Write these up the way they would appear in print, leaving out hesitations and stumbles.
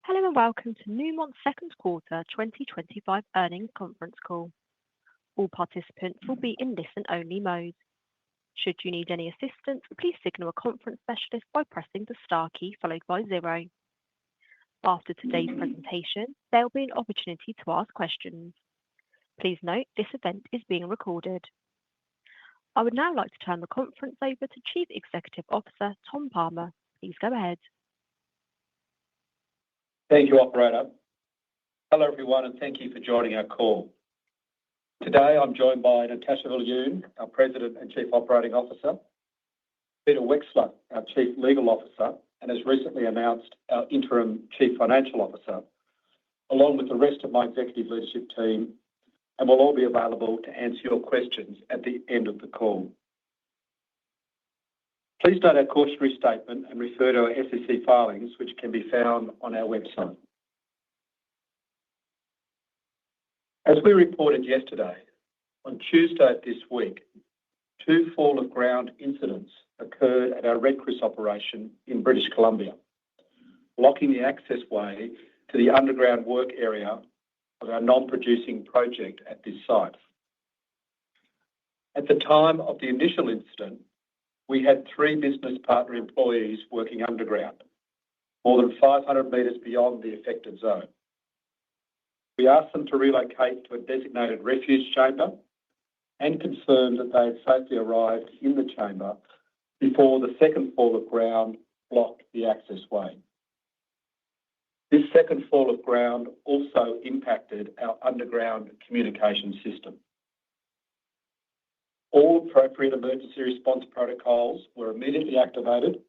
Hello and welcome to Newmont's second quarter 2025 earnings conference call. All participants will be in listen-only mode. Should you need any assistance, please signal a conference specialist by pressing the star key followed by 0. After today's presentation, there will be an opportunity to ask questions. Please note this event is being recorded. I would now like to turn the conference over to Chief Executive Officer Tom Palmer. Please go ahead. Thank you, Operator. Hello, everyone, and thank you for joining our call. Today, I'm joined by Natascha Viljoen, our President and Chief Operating Officer, Peter Wexler, our Chief Legal Officer, and as recently announced, our Interim Chief Financial Officer, along with the rest of my executive leadership team, and we'll all be available to answer your questions at the end of the call. Please note our cautionary statement and refer to our SEC filings, which can be found on our website. As we reported yesterday, on Tuesday of this week, 2 fall-of-ground incidents occurred at our Red Chris operation in British Columbia, blocking the access way to the underground work area of our non-producing project at this site. At the time of the initial incident, we had 3 business partner employees working underground, more than 500 metres beyond the affected zone. We asked them to relocate to a designated refuge chamber and confirmed that they had safely arrived in the chamber before the second fall of ground blocked the access way. This second fall of ground also impacted our underground communication system. All appropriate emergency response protocols were immediately activated,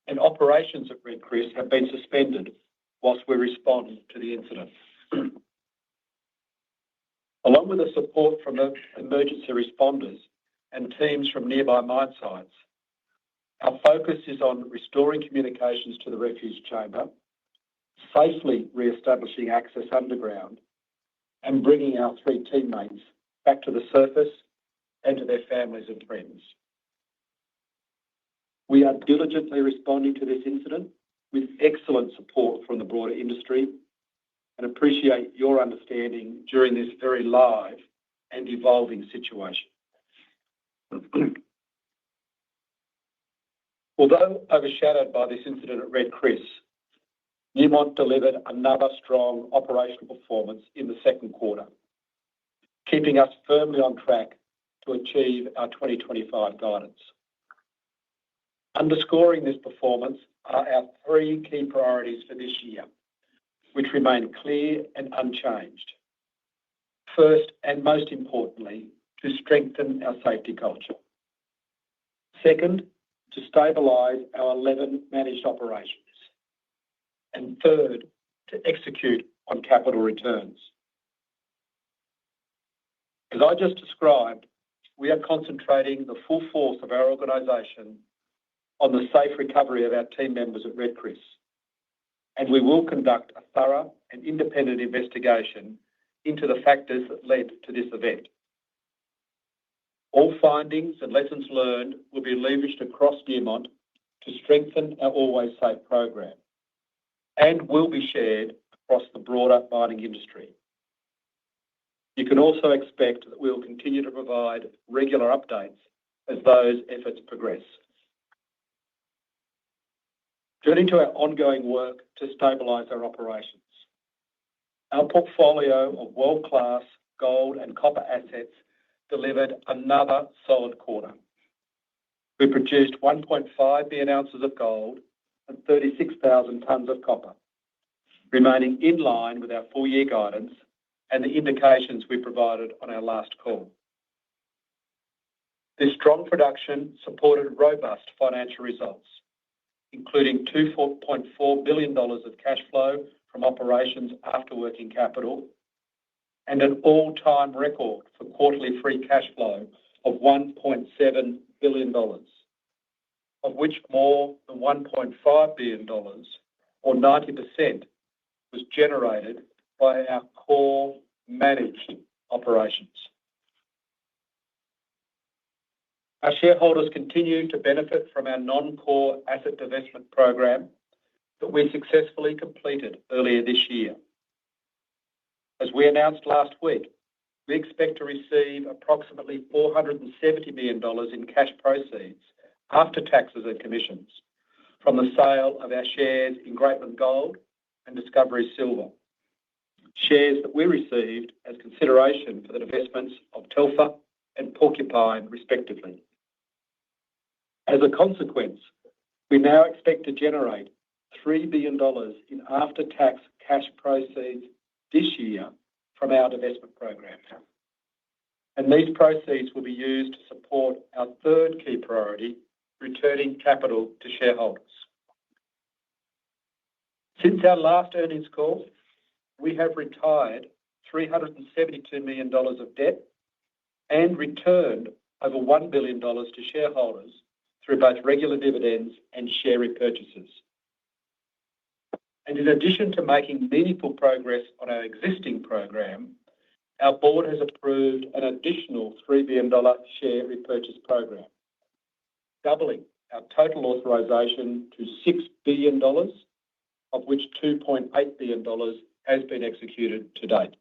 and operations at Red Chris have been suspended whilst we respond to the incident. Along with the support from emergency responders and teams from nearby mine sites, our focus is on restoring communications to the refuge chamber, safely re-establishing access underground, and bringing our 3 teammates back to the surface and to their families and friends. We are diligently responding to this incident with excellent support from the broader industry and appreciate your understanding during this very live and evolving situation. Although overshadowed by this incident at Red Chris, Newmont delivered another strong operational performance in the second quarter, keeping us firmly on track to achieve our 2025 guidance. Underscoring this performance are our 3 key priorities for this year, which remain clear and unchanged. First, and most importantly, to strengthen our safety culture. Second, to stabilise our 11 managed operations. And third, to execute on capital returns. As I just described, we are concentrating the full force of our organisation on the safe recovery of our team members at Red Chris, and we will conduct a thorough and independent investigation into the factors that led to this event. All findings and lessons learned will be leveraged across Newmont to strengthen our Always Safe program and will be shared across the broader mining industry. You can also expect that we will continue to provide regular updates as those efforts progress. Turning to our ongoing work to stabilise our operations. Our portfolio of world-class gold and copper assets delivered another solid quarter. We produced 1.5 billion ounces of gold and 36,000 tonnes of copper, remaining in line with our full-year guidance and the indications we provided on our last call. This strong production supported robust financial results, including $2.4 billion of cash flow from operations after working capital and an all-time record for quarterly free cash flow of $1.7 billion, of which more than $1.5 billion, or 90%, was generated by our core managed operations. Our shareholders continue to benefit from our non-core asset divestment program, that we successfully completed earlier this year. As we announced last week, we expect to receive approximately $470 million in cash proceeds after taxes and commissions from the sale of our shares in Greatland Gold and Discovery Silver, shares that we received as consideration for the divestments of Telfer and Porcupine, respectively. As a consequence, we now expect to generate $3 billion in after-tax cash proceeds this year from our divestment program. And these proceeds will be used to support our third key priority, returning capital to shareholders. Since our last earnings call, we have retired $372 million of debt and returned over $1 billion to shareholders through both regular dividends and share repurchases. And in addition to making meaningful progress on our existing program, our board has approved an additional $3 billion share repurchase program, doubling our total authorisation to $6 billion, of which $2.8 billion has been executed to date.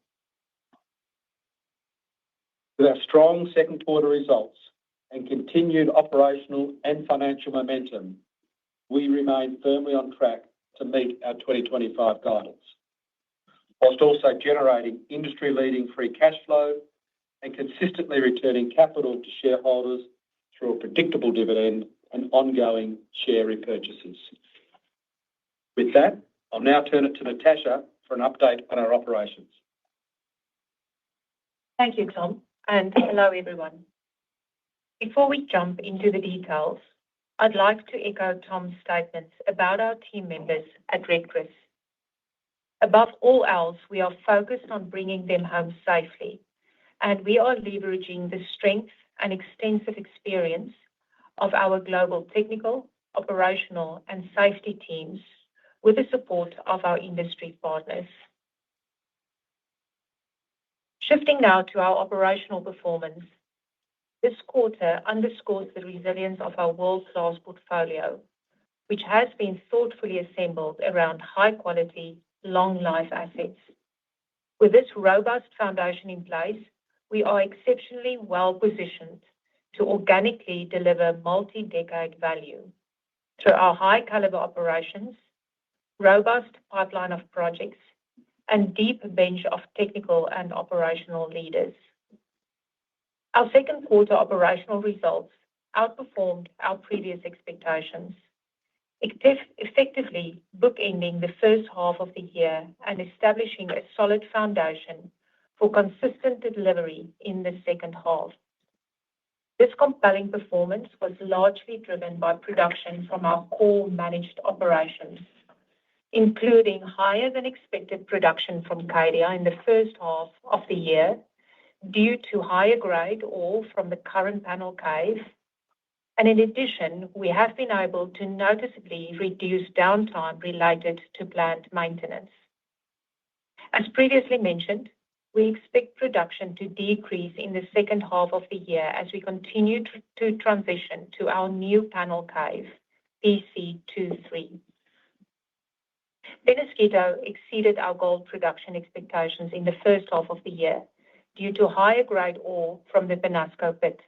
With our strong second quarter results and continued operational and financial momentum, we remain firmly on track to meet our 2025 guidance, whilst also generating industry-leading free cash flow and consistently returning capital to shareholders through a predictable dividend and ongoing share repurchases. With that, I'll now turn it to Natascha for an update on our operations. Thank you, Tom, and hello, everyone. Before we jump into the details, I'd like to echo Tom's statements about our team members at Red Chris. Above all else, we are focused on bringing them home safely, and we are leveraging the strength and extensive experience of our global technical, operational, and safety teams with the support of our industry partners. Shifting now to our operational performance, this quarter underscores the resilience of our world-class portfolio, which has been thoughtfully assembled around high-quality, long-life assets. With this robust foundation in place, we are exceptionally well-positioned to organically deliver multi-decade value through our high-caliber operations, robust pipeline of projects, and deep bench of technical and operational leaders. Our second quarter operational results outperformed our previous expectations, effectively bookending the first half of the year and establishing a solid foundation for consistent delivery in the second half. This compelling performance was largely driven by production from our core managed operations, including higher than expected production from Cadia in the first half of the year due to higher grade ore from the current panel cave. And in addition, we have been able to noticeably reduce downtime related to plant maintenance. As previously mentioned, we expect production to decrease in the second half of the year as we continue to transition to our new panel cave, PC23. Peñasquito exceeded our gold production expectations in the first half of the year due to higher grade ore from the Peñasco pit.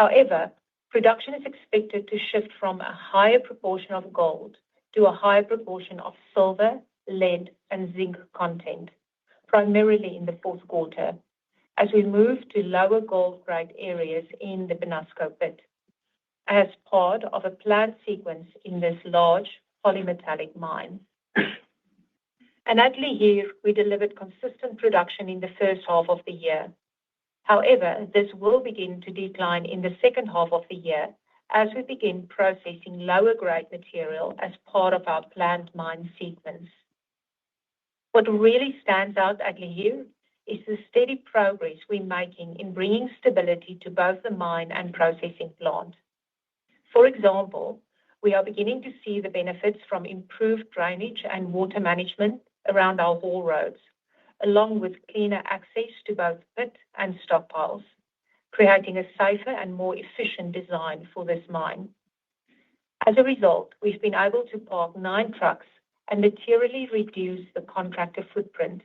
However, production is expected to shift from a higher proportion of gold to a higher proportion of silver, lead, and zinc content, primarily in the fourth quarter, as we move to lower gold grade areas in the Peñasco pit, as part of a planned sequence in this large polymetallic mine. And at Lihir, we delivered consistent production in the first half of the year. However, this will begin to decline in the second half of the year as we begin processing lower grade material as part of our planned mine sequence. What really stands out at Lihir is the steady progress we're making in bringing stability to both the mine and processing plant. For example, we are beginning to see the benefits from improved drainage and water management around our haul roads, along with cleaner access to both pit and stockpiles, creating a safer and more efficient design for this mine. As a result, we've been able to park 9 trucks and materially reduce the contractor footprint,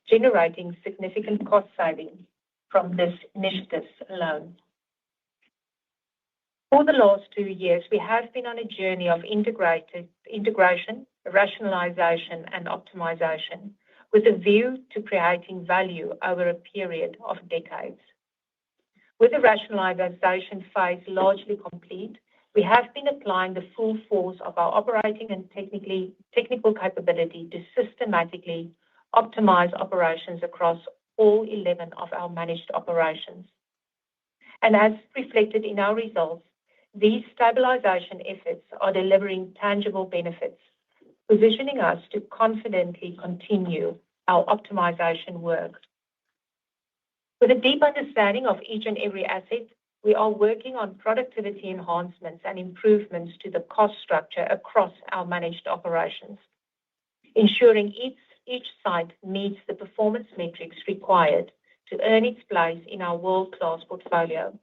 generating significant cost savings from this initiative alone. For the last 2 years, we have been on a journey of integration, rationalization, and optimization, with a view to creating value over a period of decades. With the rationalization phase largely complete, we have been applying the full force of our operating and technical capability to systematically optimize operations across all 11 of our managed operations. And as reflected in our results, these stabilization efforts are delivering tangible benefits, positioning us to confidently continue our optimization work. With a deep understanding of each and every asset, we are working on productivity enhancements and improvements to the cost structure across our managed operations, ensuring each site meets the performance metrics required to earn its place in our world-class portfolio.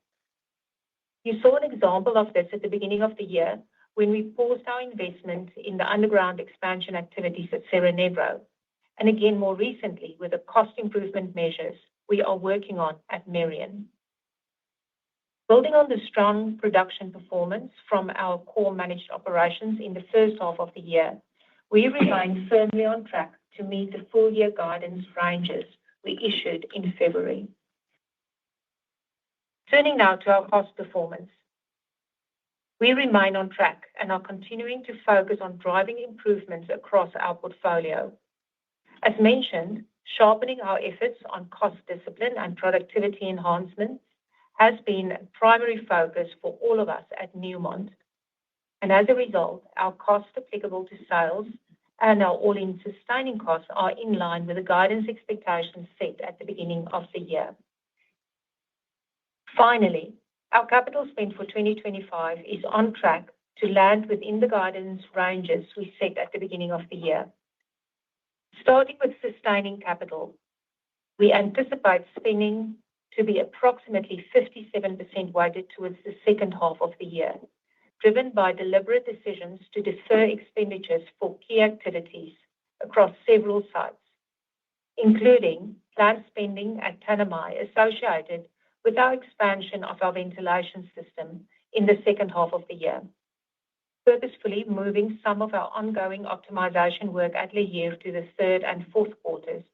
You saw an example of this at the beginning of the year when we paused our investment in the underground expansion activities at Cerro Negro, and again more recently with the cost improvement measures we are working on at Merian. Building on the strong production performance from our core managed operations in the first half of the year, we remain firmly on track to meet the full-year guidance ranges we issued in February. Turning now to our cost performance. We remain on track and are continuing to focus on driving improvements across our portfolio. As mentioned, sharpening our efforts on cost discipline and productivity enhancements has been a primary focus for all of us at Newmont. And as a result, our costs applicable to sales and our all-in sustaining costs are in line with the guidance expectations set at the beginning of the year. Finally, our capital spend for 2025 is on track to land within the guidance ranges we set at the beginning of the year. Starting with sustaining capital, we anticipate spending to be approximately 57% weighted towards the second half of the year, driven by deliberate decisions to defer expenditures for key activities across several sites, including planned spending at Tanami associated with our expansion of our ventilation system in the second half of the year, purposefully moving some of our ongoing optimization work at Lihir to the third and fourth quarters,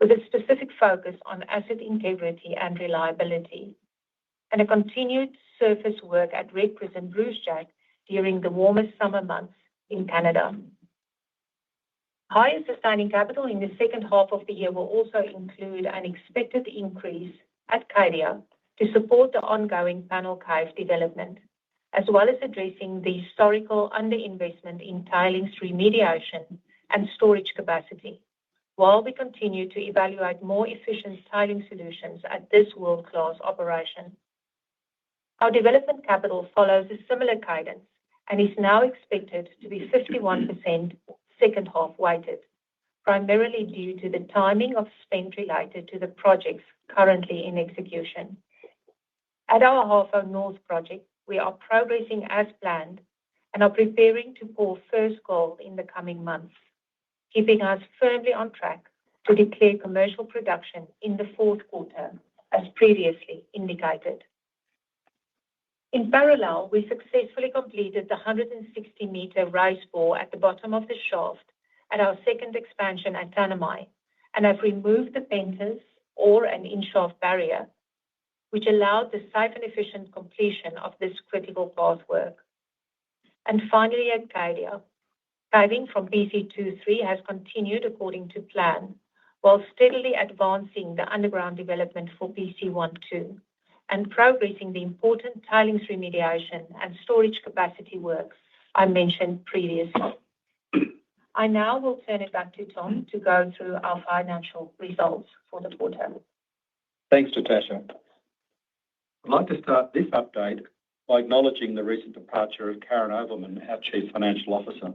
with a specific focus on asset integrity and reliability, and a continued surface work at Red Chris and Brucejack during the warmest summer months in Canada. Higher sustaining capital in the second half of the year will also include an expected increase at Cadia to support the ongoing Panel Cave development, as well as addressing the historical underinvestment in tailings remediation and storage capacity, while we continue to evaluate more efficient tailing solutions at this world-class operation. Our development capital follows a similar cadence and is now expected to be 51% second half weighted, primarily due to the timing of spend related to the projects currently in execution. At our Ahafo North project, we are progressing as planned and are preparing to pour first gold in the coming months, keeping us firmly on track to declare commercial production in the fourth quarter, as previously indicated. In parallel, we successfully completed the 160-meter raise bore at the bottom of the shaft at our second expansion at Tanami and have removed the penters or an in-shaft barrier, which allowed the safe and efficient completion of this critical path work. And finally, at Cadia, caving from PC23 has continued according to plan, while steadily advancing the underground development for PC12 and progressing the important tailings remediation and storage capacity works I mentioned previously. I now will turn it back to Tom to go through our financial results for the quarter. Thanks, Natascha. I'd like to start this update by acknowledging the recent departure of Karen Overman, our Chief Financial Officer.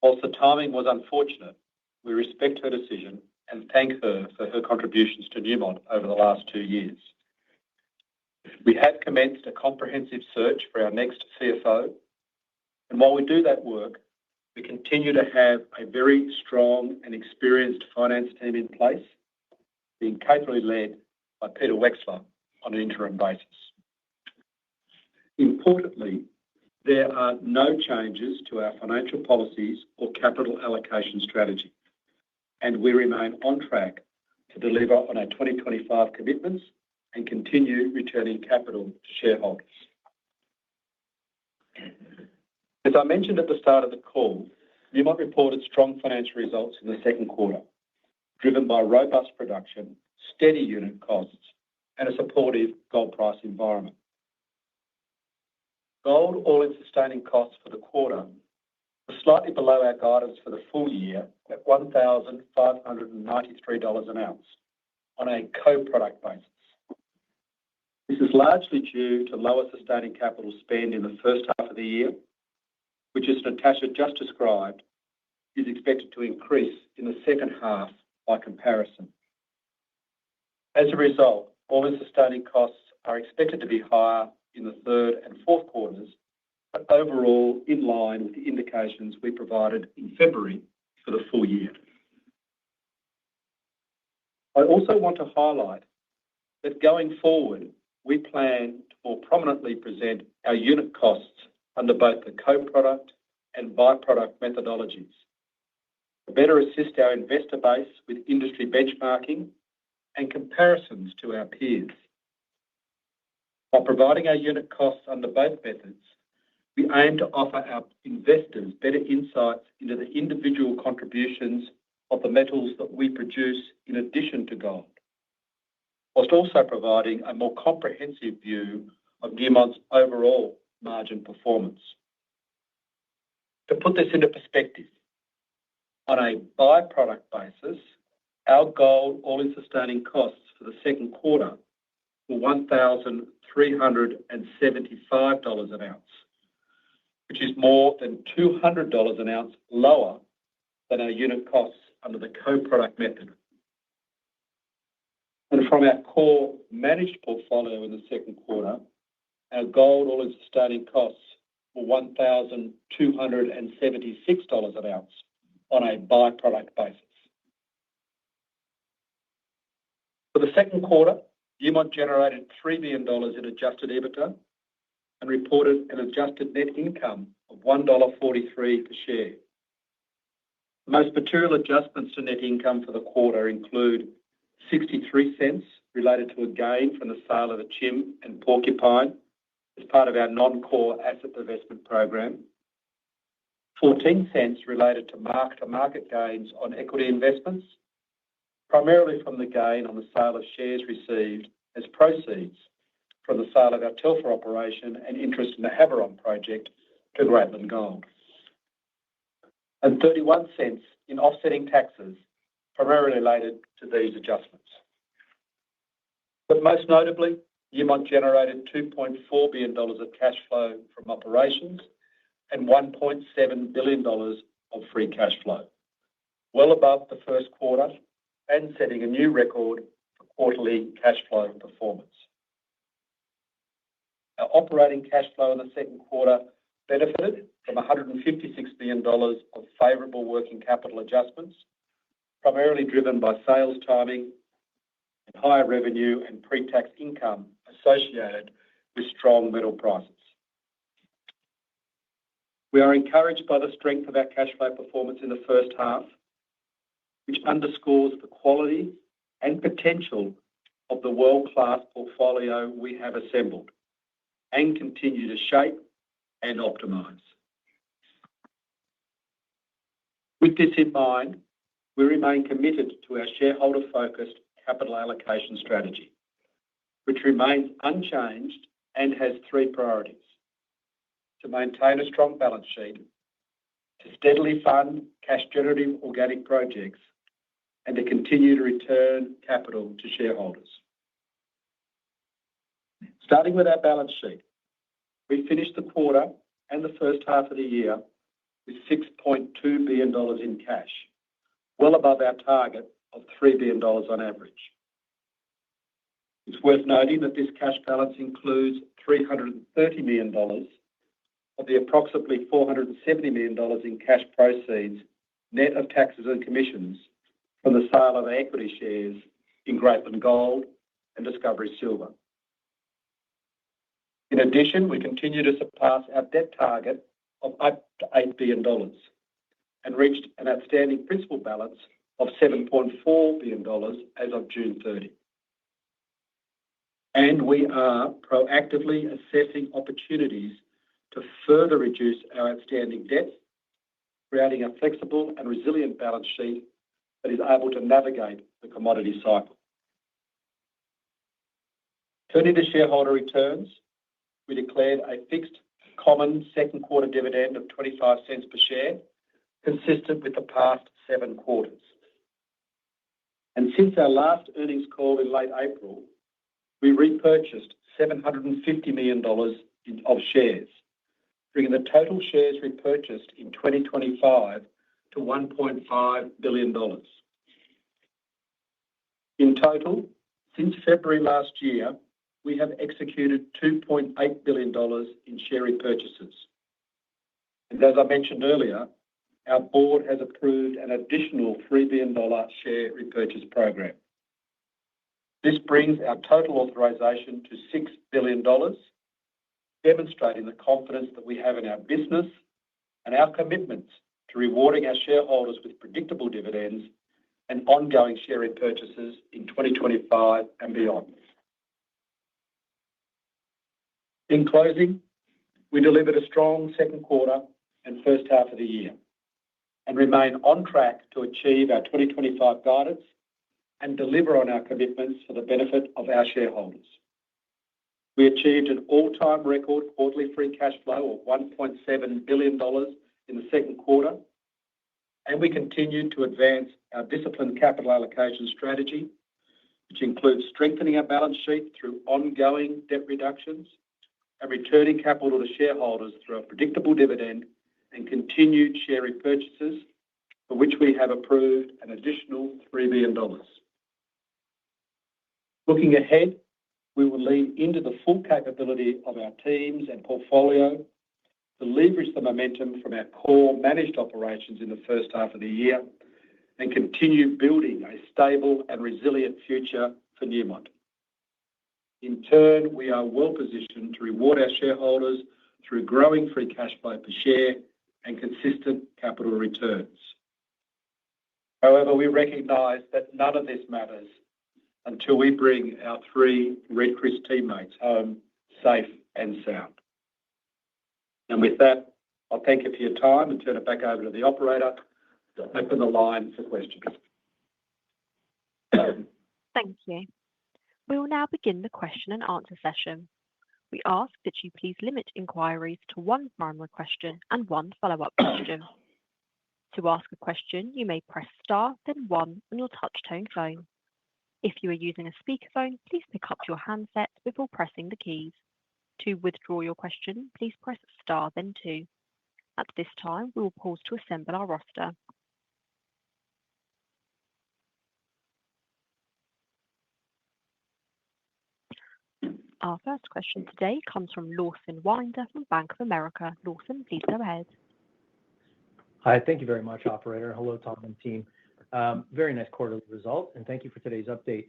Whilst the timing was unfortunate, we respect her decision and thank her for her contributions to Newmont over the last 2 years. We have commenced a comprehensive search for our next CFO, and while we do that work, We continue to have a very strong and experienced finance team in place, being capably led by Peter Wexler on an interim basis. Importantly, there are no changes to our financial policies or capital allocation strategy, and we remain on track to deliver on our 2025 commitments and continue returning capital to shareholders. As I mentioned at the start of the call, Newmont reported strong financial results in the second quarter, driven by robust production, steady unit costs, and a supportive gold price environment. Gold all-in sustaining costs for the quarter were slightly below our guidance for the full year at $1,593 an ounce on a co-product basis. This is largely due to lower sustaining capital spend in the first half of the year, which, as Natascha just described, is expected to increase in the second half by comparison. As a result, all-in sustaining costs are expected to be higher in the third and fourth quarters, but overall in line with the indications we provided in February for the full year. I also want to highlight that going forward, we plan to more prominently present our unit costs under both the co-product and byproduct methodologies to better assist our investor base with industry benchmarking and comparisons to our peers. By providing our unit costs under both methods, we aim to offer our investors better insights into the individual contributions of the metals that we produce in addition to gold, whilst also providing a more comprehensive view of Newmont's overall margin performance. To put this into perspective, on a byproduct basis, our gold all-in sustaining costs for the second quarter were $1,375 an ounce, which is more than $200 an ounce lower than our unit costs under the co-product method. And from our core managed portfolio in the second quarter, our gold all-in sustaining costs were $1,276 an ounce on a byproduct basis. For the second quarter, Newmont generated $3 billion in adjusted EBITDA and reported an adjusted net income of $1.43 per share. The most material adjustments to net income for the quarter include 63 cents related to a gain from the sale of the Chim and Porcupine as part of our non-core asset divestment program, 14 cents related to mark-to-market gains on equity investments, primarily from the gain on the sale of shares received as proceeds from the sale of our Telfer operation and interest in the Havieron project to Greatland Gold, and 31 cents in offsetting taxes, primarily related to these adjustments. But most notably, Newmont generated $2.4 billion of cash flow from operations and $1.7 billion of free cash flow, well above the first quarter and setting a new record for quarterly cash flow performance. Our operating cash flow in the second quarter benefited from $156 million of favourable working capital adjustments, primarily driven by sales timing and higher revenue and pre-tax income associated with strong metal prices. We are encouraged by the strength of our cash flow performance in the first half, which underscores the quality and potential of the world-class portfolio we have assembled and continue to shape and optimise. With this in mind, we remain committed to our shareholder-focused capital allocation strategy, which remains unchanged and has three priorities: to maintain a strong balance sheet, to steadily fund cash-generative organic projects, and to continue to return capital to shareholders. Starting with our balance sheet, we finished the quarter and the first half of the year with $6.2 billion in cash, well above our target of $3 billion on average. It's worth noting that this cash balance includes $330 million of the approximately $470 million in cash proceeds, net of taxes and commissions, from the sale of equity shares in Greatland Gold and Discovery Silver. In addition, we continue to surpass our debt target of up to $8 billion and reached an outstanding principal balance of $7.4 billion as of June 30. And we are proactively assessing opportunities to further reduce our outstanding debt, creating a flexible and resilient balance sheet that is able to navigate the commodity cycle. Turning to shareholder returns, we declared a fixed common second quarter dividend of 25 cents per share, consistent with the past 7 quarters. And since our last earnings call in late April, we repurchased $750 million of shares, bringing the total shares repurchased in 2025 to $1.5 billion. In total, since February last year, we have executed $2.8 billion in share repurchases. And as I mentioned earlier, our board has approved an additional $3 billion share repurchase program. This brings our total authorization to $6 billion, demonstrating the confidence that we have in our business and our commitment to rewarding our shareholders with predictable dividends and ongoing share repurchases in 2025 and beyond. In closing, we delivered a strong second quarter and first half of the year and remain on track to achieve our 2025 guidance and deliver on our commitments for the benefit of our shareholders. We achieved an all-time record quarterly free cash flow of $1.7 billion in the second quarter, and we continued to advance our disciplined capital allocation strategy, which includes strengthening our balance sheet through ongoing debt reductions and returning capital to shareholders through a predictable dividend and continued share repurchases, for which we have approved an additional $3 billion. Looking ahead, we will lean into the full capability of our teams and portfolio to leverage the momentum from our core managed operations in the first half of the year and continue building a stable and resilient future for Newmont. In turn, we are well positioned to reward our shareholders through growing free cash flow per share and consistent capital returns. However, we recognise that none of this matters until we bring our 3 Red Chris teammates home safe and sound. And with that, I'll thank you for your time and turn it back over to the operator to open the line for questions. Thank you. We will now begin the question and answer session. We ask that you please limit inquiries to 1 primary question and 1 follow-up question. To ask a question, you may press star, then 1 on your touch-tone phone. If you are using a speakerphone, please pick up your handset before pressing the keys. To withdraw your question, please press star, then 2. At this time, we will pause to assemble our roster. Our first question today comes from Lawson Winder from Bank of America. Lawson, please go ahead. Hi, thank you very much, operator. Hello, Tom and team. Very nice quarterly result, and thank you for today's update.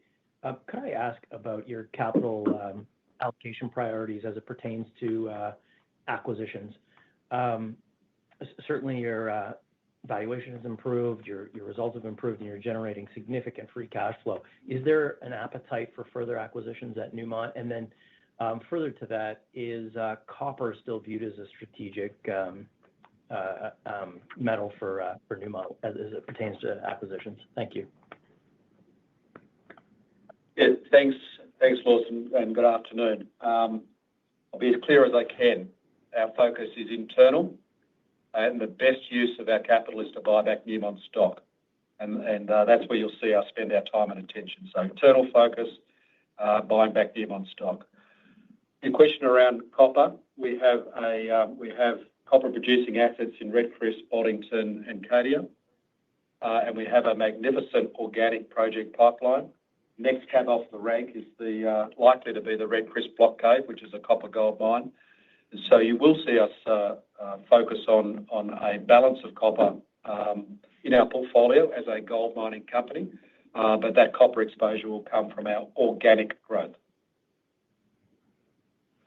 Could I ask about your capital allocation priorities as it pertains to acquisitions? Certainly, your valuation has improved, your results have improved, and you're generating significant free cash flow. Is there an appetite for further acquisitions at Newmont? And then further to that, is copper still viewed as a strategic metal for Newmont as it pertains to acquisitions? Thank you. Yeah, thanks, Lawson, and good afternoon. I'll be as clear as I can. Our focus is internal, and the best use of our capital is to buy back Newmont stock. And that's where you'll see us spend our time and attention. So internal focus, buying back Newmont stock. Your question around copper, we have copper producing assets in Red Chris, Boddington, and Cadia, and we have a magnificent organic project pipeline. Next cab off the rank is likely to be the Red Chris Block Cave, which is a copper gold mine. So you will see us focus on a balance of copper in our portfolio as a gold mining company, but that copper exposure will come from our organic growth.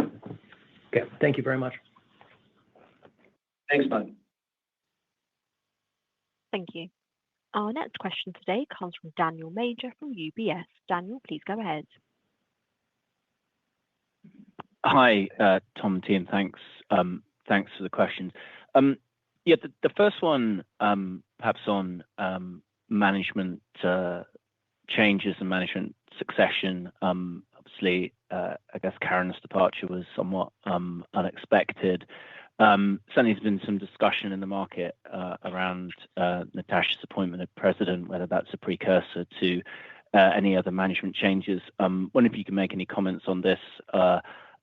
Okay, thank you very much. Thanks, mate. Thank you. Our next question today comes from Daniel Major from UBS. Daniel, please go ahead. Hi, Tom and team. Thanks for the questions. The first one, perhaps on management changes and management succession. Obviously, I guess Karen's departure was somewhat unexpected. Certainly, there's been some discussion in the market around Natascha's appointment as president, whether that's a precursor to any other management changes. Wonder if you can make any comments on this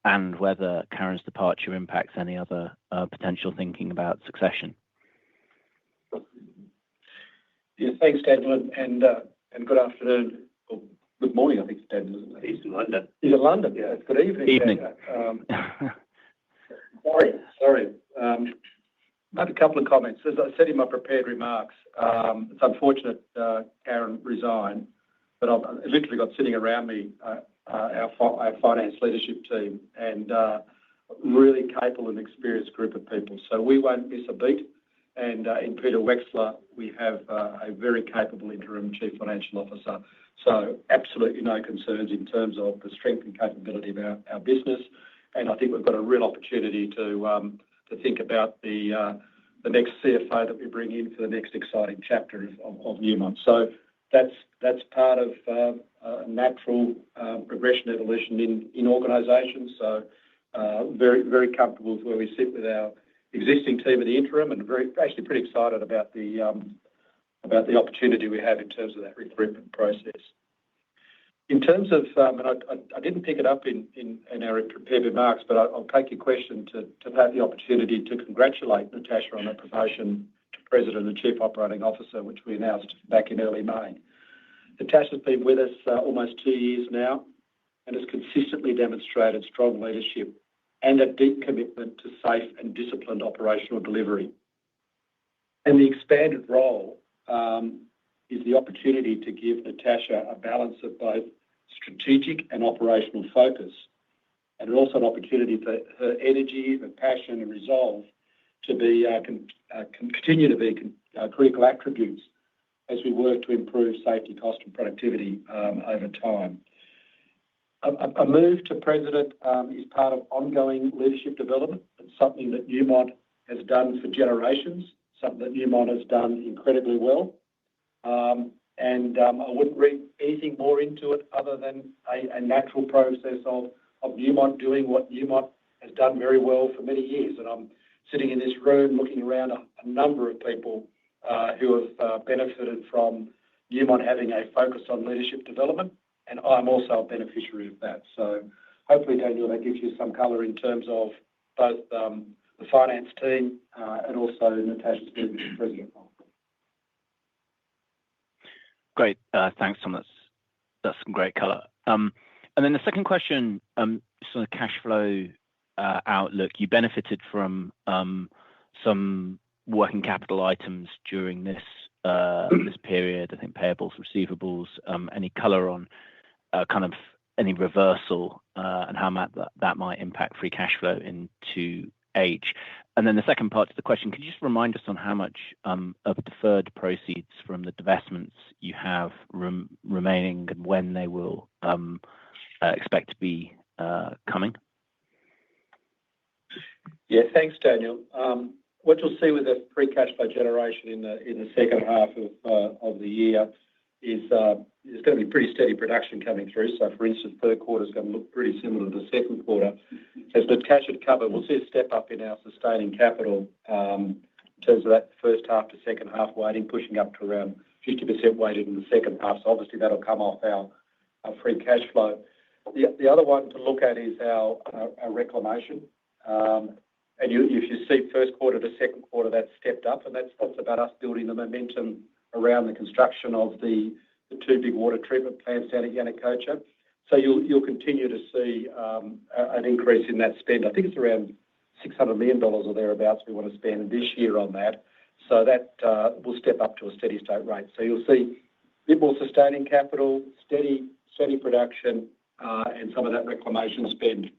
and whether Karen's departure impacts any other potential thinking about succession. Yeah, thanks, Daniel, and good afternoon. Or good morning, I think it's Daniel, isn't it? He's in London. He's in London, yeah. It's good evening. Evening. Sorry. I have a couple of comments. As I said in my prepared remarks, it's unfortunate Karen resigned, but I've literally got sitting around me our finance leadership team and really capable and experienced group of people. So we won't miss a beat. And in Peter Wexler, we have a very capable interim chief financial officer. So absolutely no concerns in terms of the strength and capability of our business. And I think we've got a real opportunity to think about the next CFO that we bring in for the next exciting chapter of Newmont. So that's part of a natural progression evolution in organisations. So very, very comfortable with where we sit with our existing team at the interim, and actually pretty excited about the opportunity we have in terms of that recruitment process. In terms of, and I didn't pick it up in our prepared remarks, but I'll take your question to have the opportunity to congratulate Natascha on her promotion to President and Chief Operating Officer, which we announced back in early May. Natascha's been with us almost 2 years now and has consistently demonstrated strong leadership and a deep commitment to safe and disciplined operational delivery. And the expanded role is the opportunity to give Natascha a balance of both strategic and operational focus, and also an opportunity for her energy, her passion and resolve to be continue to be critical attributes as we work to improve safety, cost and productivity over time. A move to president is part of ongoing leadership development. It's something that Newmont has done for generations, something that Newmont has done incredibly well. And I wouldn't read anything more into it other than a natural process of Newmont doing what Newmont has done very well for many years. And I'm sitting in this room looking around a number of people who have benefited from Newmont having a focus on leadership development, and I'm also a beneficiary of that. So hopefully, Daniel, that gives you some colour in terms of both the finance team and also Natascha's being president. Great. Thanks, Tom. That's some great colour. And then the second question, just on the cash flow outlook, you benefited from some working capital items during this period, I think payables, receivables, any colour on kind of any reversal and how that might impact free cash flow into H. And then the second part to the question, could you just remind us on how much of deferred proceeds from the divestments you have remaining and when they will expect to be coming? Yeah, thanks, Daniel. What you'll see with the free cash flow generation in the second half of the year is there's going to be pretty steady production coming through. So, for instance, third quarter is going to look pretty similar to the second quarter. As Natascha had covered, we'll see a step up in our sustaining capital in terms of that first half to second half weighting, pushing up to around 50% weighted in the second half. So obviously that'll come off our free cash flow. The other one to look at is our reclamation. And if you see first quarter to second quarter, that's stepped up, and that's about us building the momentum around the construction of the two big water treatment plants down at Yanacocha. So you'll continue to see an increase in that spend. I think it's around $600 million or thereabouts we want to spend this year on that. So that will step up to a steady state rate. So you'll see a bit more sustaining capital, steady production, and some of that reclamation spend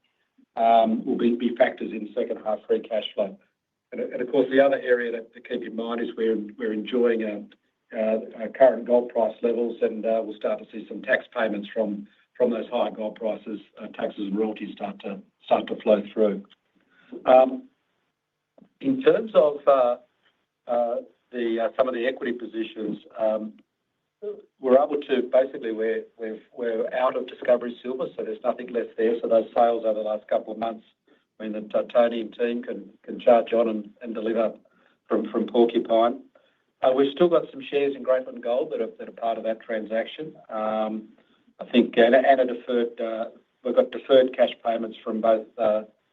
will be factors in second half free cash flow. And of course, the other area to keep in mind is we're enjoying our current gold price levels, and we'll start to see some tax payments from those higher gold prices. Taxes and royalties start to flow through. In terms of some of the equity positions, we're able to basically we're out of Discovery Silver, so there's nothing left there. So those sales over the last couple of months, I mean, the Tony and team can charge on and deliver from Porcupine. We've still got some shares in Greatland Gold that are part of that transaction. I think and a deferred. We've got deferred cash payments from both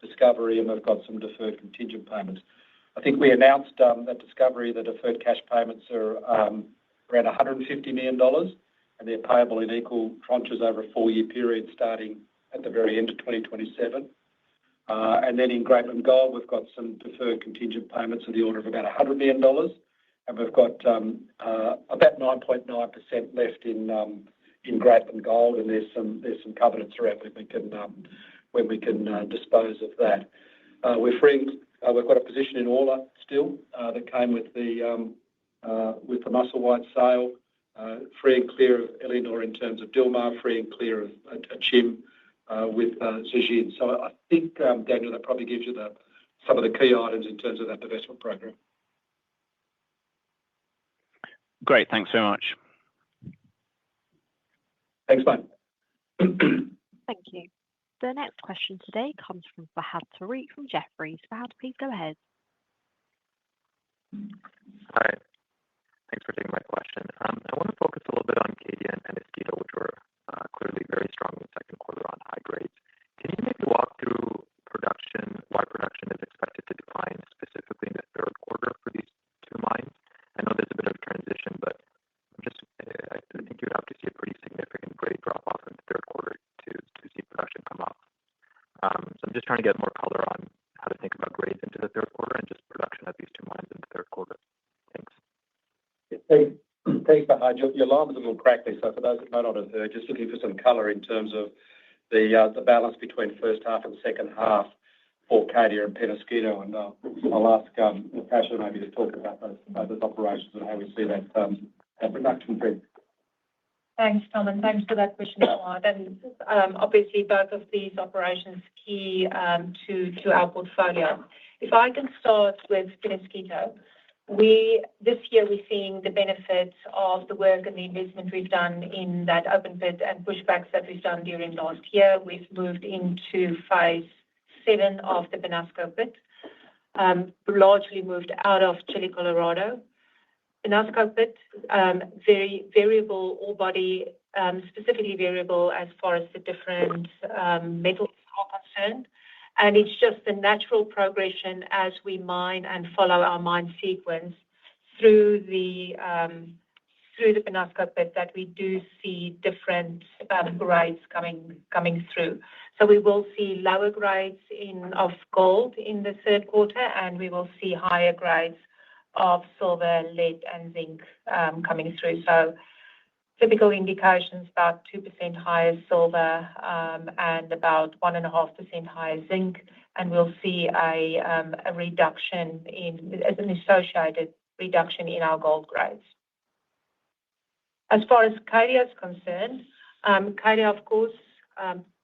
Discovery, and we've got some deferred contingent payments. I think we announced at Discovery the deferred cash payments are around $150 million, and they're payable in equal tranches over a 4-year period starting at the very end of 2027. And then in Greatland Gold, we've got some deferred contingent payments of the order of about $100 million, and we've got about 9.9% left in Greatland Gold, and there's some covenants around when we can dispose of that. We're freeing. We've got a position in Orla still that came with the Musselwhite sale, free and clear of Eleanor in terms of Dilmar, free and clear of Chim with Zijin. So I think, Daniel, that probably gives you some of the key items in terms of that divestment program. Great, thanks very much. Thanks, mate. Thank you. The next question today comes from Fahad Tariq from Jefferies. Fahad, please go ahead. Hi. Thanks for taking my question. I want to focus a little bit on Cadia and Peñasquito, which were clearly very strong in the second quarter on high grades. Can you maybe walk through production, why production is expected to decline specifically in the third quarter for these two mines? I know there's a bit of a transition, but I think you'd have to see a pretty significant grade drop off in the third quarter to see production come up. So I'm just trying to get more color on how to think about grades into the third quarter and just production at these two mines in the third quarter. Thanks. Thanks, Fahad. Your line was a little crackly, so for those that might not have heard, just looking for some colour in terms of the balance between first half and second half for Cadia and Peñasquito, and I'll ask Natascha maybe to talk about those operations and how we see that production trend. Thanks, Tom, and thanks for that question, Fahad. And obviously, both of these operations key to our portfolio. If I can start with Peñasquito, this year we're seeing the benefits of the work and the investment we've done in that open pit and pushbacks that we've done during last year. We've moved into phase 7 of the Penasco pit, largely moved out of Chile Colorado. Penasco pit, very variable ore body, specifically variable as far as the different metals are concerned. And it's just the natural progression as we mine and follow our mine sequence through the Penasco pit that we do see different grades coming through. So we will see lower grades of gold in the third quarter, and we will see higher grades of silver, lead, and zinc coming through. So typical indications about 2% higher silver and about 1.5% higher zinc, and we'll see a reduction as an associated reduction in our gold grades. As far as Cadia is concerned, Cadia, of course,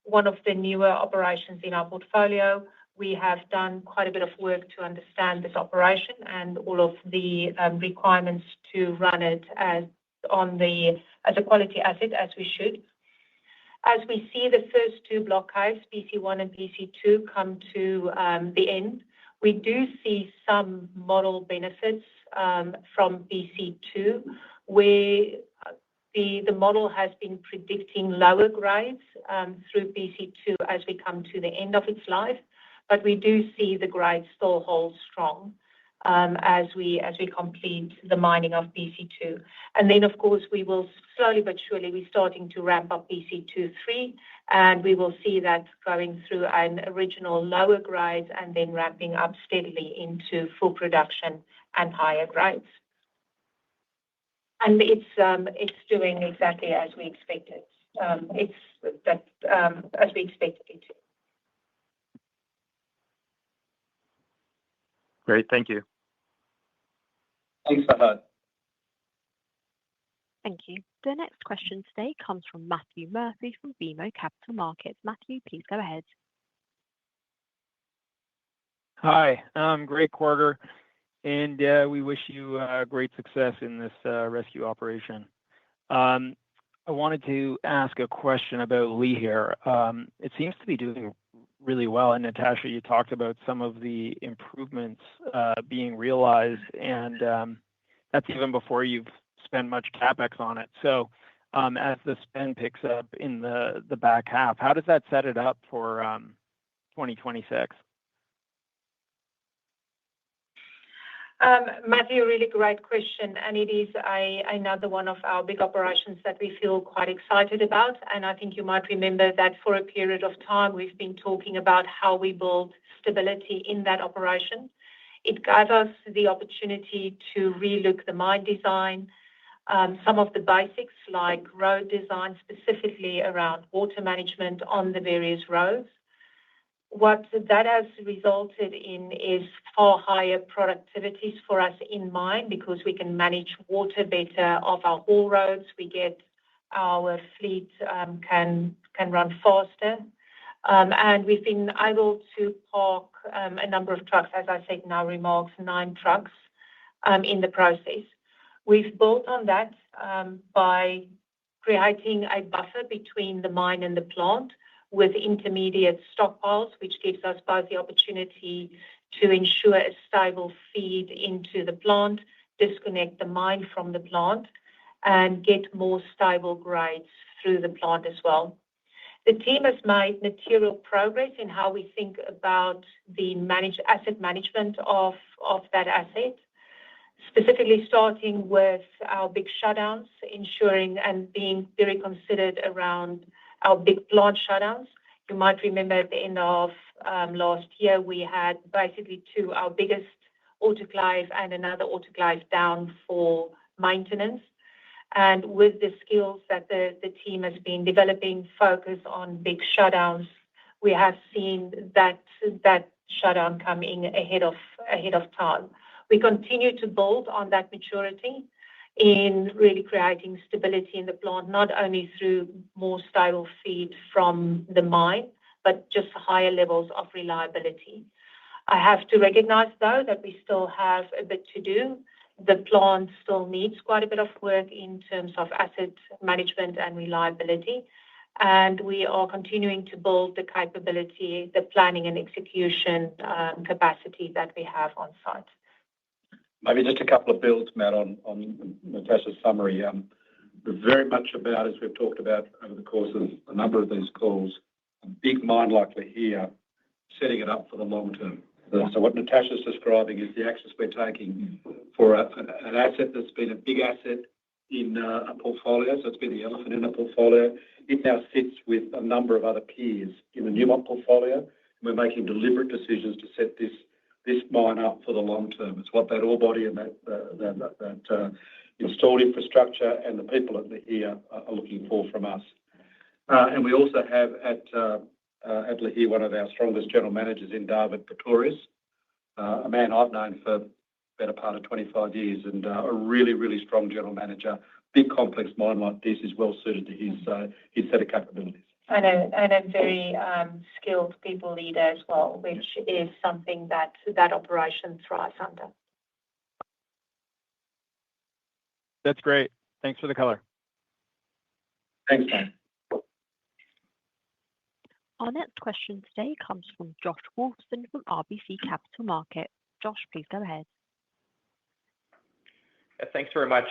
one of the newer operations in our portfolio. We have done quite a bit of work to understand this operation and all of the requirements to run it as a quality asset, as we should. As we see the first two block caves, PC1 and PC2, come to the end, we do see some model benefits from PC2, where the model has been predicting lower grades through PC2 as we come to the end of its life, but we do see the grades still hold strong. as we complete the mining of BC2. And then, of course, we will slowly but surely be starting to ramp up BC2-3, and we will see that going through an original lower grade and then ramping up steadily into full production and higher grades. And it's doing exactly as we expected. As we expected it to. Great. Thank you. Thanks, Fahad. Thank you. The next question today comes from Matthew Murphy from BMO Capital Markets. Matthew, please go ahead. Hi. Great quarter, and we wish you great success in this rescue operation. I wanted to ask a question about Lihir. It seems to be doing really well. And Natasha, you talked about some of the improvements being realized, and that's even before you've spent much CapEx on it. So as the spend picks up in the back half, how does that set it up for 2026? Matthew, really great question. And it is another one of our big operations that we feel quite excited about. And I think you might remember that for a period of time, we've been talking about how we build stability in that operation. It gave us the opportunity to relook the mine design, some of the basics like road design, specifically around water management on the various roads. What that has resulted in is far higher productivities for us in mine because we can manage water better off our haul roads. We get our fleet can run faster. And we've been able to park a number of trucks, as I said in our remarks, 9 trucks in the process. We've built on that by creating a buffer between the mine and the plant with intermediate stockpiles, which gives us both the opportunity to ensure a stable feed into the plant, disconnect the mine from the plant, and get more stable grades through the plant as well. The team has made material progress in how we think about the asset management of that asset, specifically starting with our big shutdowns, ensuring and being very considered around our big plant shutdowns. You might remember at the end of last year, we had basically 2, our biggest autoclave and another autoclave down for maintenance. And with the skills that the team has been developing, focus on big shutdowns, we have seen that shutdown coming ahead of time. We continue to build on that maturity in really creating stability in the plant, not only through more stable feed from the mine, but just higher levels of reliability. I have to recognize, though, that we still have a bit to do. The plant still needs quite a bit of work in terms of asset management and reliability, and we are continuing to build the capability, the planning and execution capacity that we have on site. Maybe just a couple of builds, Matt, on Natasha's summary. Very much about, as we've talked about over the course of a number of these calls, a big mine like Lihir, setting it up for the long term. So what Natasha's describing is the actions we're taking for an asset that's been a big asset in a portfolio. So it's been the elephant in a portfolio. It now sits with a number of other peers in the Newmont portfolio. We're making deliberate decisions to set this mine up for the long term. It's what that ore body and that installed infrastructure and the people at Lihir are looking for from us. And we also have at Lihir one of our strongest general managers in David Pretorius, a man I've known for the better part of 25 years, and a really, really strong general manager. Big complex mine like this is well suited to his set of capabilities. And a very skilled people leader as well, which is something that operation thrives under. That's great. Thanks for the color. Thanks, man. Our next question today comes from Josh Wolfson from RBC Capital Markets. Josh, please go ahead. Thanks very much.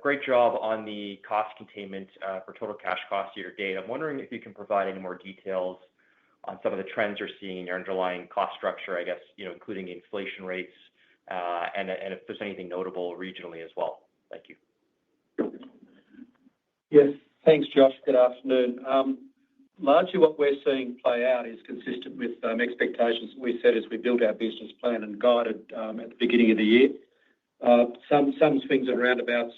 Great job on the cost containment for total cash cost year to date. I'm wondering if you can provide any more details on some of the trends you're seeing in your underlying cost structure, I guess, including inflation rates and if there's anything notable regionally as well. Thank you. Yes, thanks, Josh. Good afternoon. Largely what we're seeing play out is consistent with expectations we set as we built our business plan and guided at the beginning of the year. Some swings and roundabouts